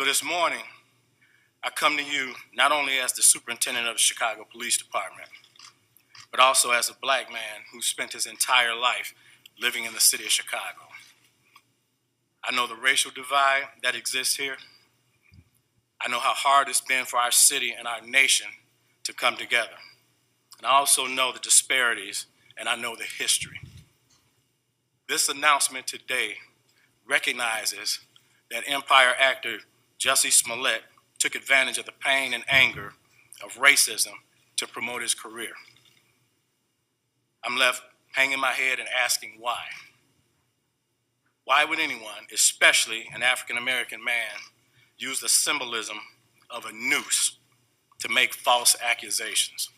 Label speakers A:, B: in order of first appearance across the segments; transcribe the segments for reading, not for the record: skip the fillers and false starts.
A: So this morning, I come to you not only as the superintendent of the Chicago Police Department, but also as a black man who spent his entire life living in the city of Chicago. I know the racial divide that exists here. I know how hard it's been for our city and our nation to come together. And I also know the disparities, and I know the history. This announcement today recognizes that Empire actor Jussie Smollett took advantage of the pain and anger of racism to promote his career. I'm left hanging my head and asking why. Why would anyone, especially an African-American man, use the symbolism of a noose to make false accusations?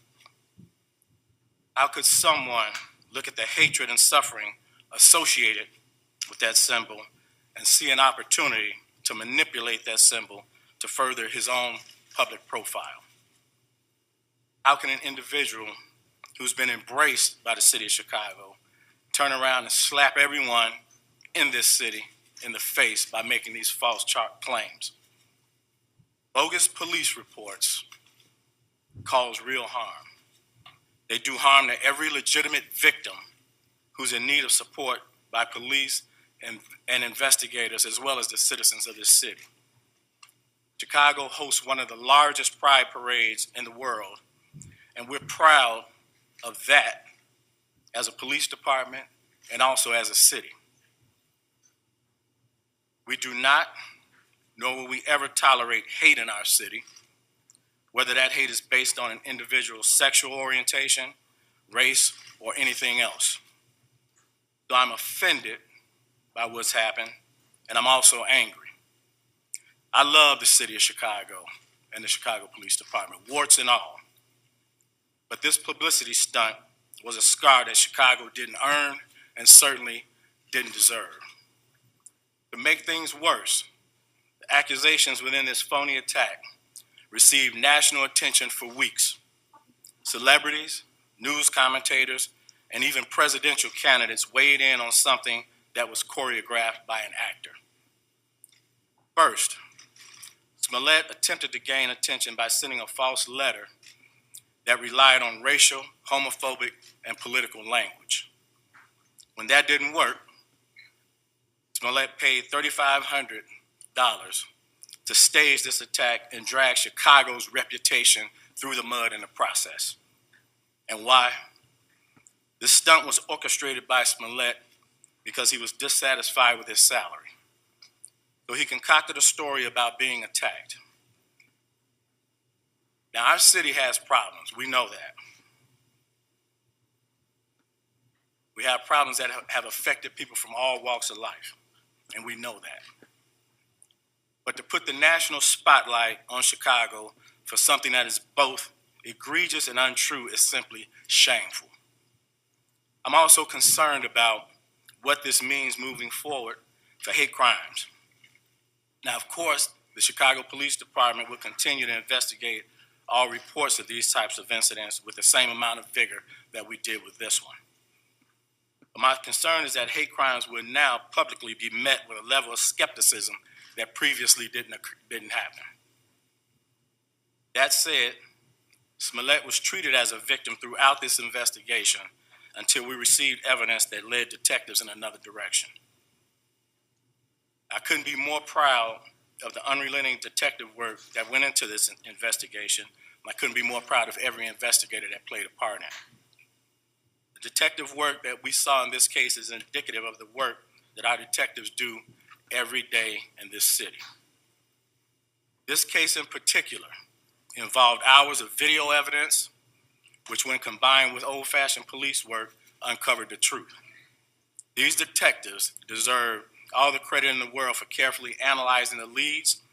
A: How could someone look at the hatred and suffering associated with that symbol and see an opportunity to manipulate that symbol to further his own public profile? How can an individual who's been embraced by the city of Chicago turn around and slap everyone in this city in the face by making these false claims? Bogus police reports cause real harm. They do harm to every legitimate victim who's in need of support by police and investigators, as well as the citizens of this city. Chicago hosts one of the largest pride parades in the world, and we're proud of that as a police department and also as a city. We do not, nor will we ever tolerate hate in our city, whether that hate is based on an individual's sexual orientation, race, or anything else. So I'm offended by what's happened, and I'm also angry. I love the city of Chicago and the Chicago Police Department, warts and all. But this publicity stunt was a scar that Chicago didn't earn and certainly didn't deserve. To make things worse, the accusations within this phony attack received national attention for weeks. Celebrities, news commentators, and even presidential candidates weighed in on something that was choreographed by an actor. First, Smollett attempted to gain attention by sending a false letter that relied on racial, homophobic, and political language. When that didn't work, Smollett paid $3,500 to stage this attack and drag Chicago's reputation through the mud in the process. And why? This stunt was orchestrated by Smollett because he was dissatisfied with his salary. So he concocted a story about being attacked. Now, our city has problems. We know that. We have problems that have affected people from all walks of life, and we know that. But to put the national spotlight on Chicago for something that is both egregious and untrue is simply shameful. I'm also concerned about what this means moving forward for hate crimes. Now, of course, the Chicago Police Department will continue to investigate all reports of these types of incidents with the same amount of vigor that we did with this one. But my concern is that hate crimes will now publicly be met with a level of skepticism that previously didn't happen. That said, Smollett was treated as a victim throughout this investigation until we received evidence that led detectives in another direction. I couldn't be more proud of the unrelenting detective work that went into this investigation. I couldn't be more proud of every investigator that played a part in it. The detective work that we saw in this case is indicative of the work that our detectives do every day in this city. This case in particular involved hours of video evidence, which when combined with old-fashioned police work, uncovered the truth. These detectives deserve all the credit in the world for carefully analyzing the leads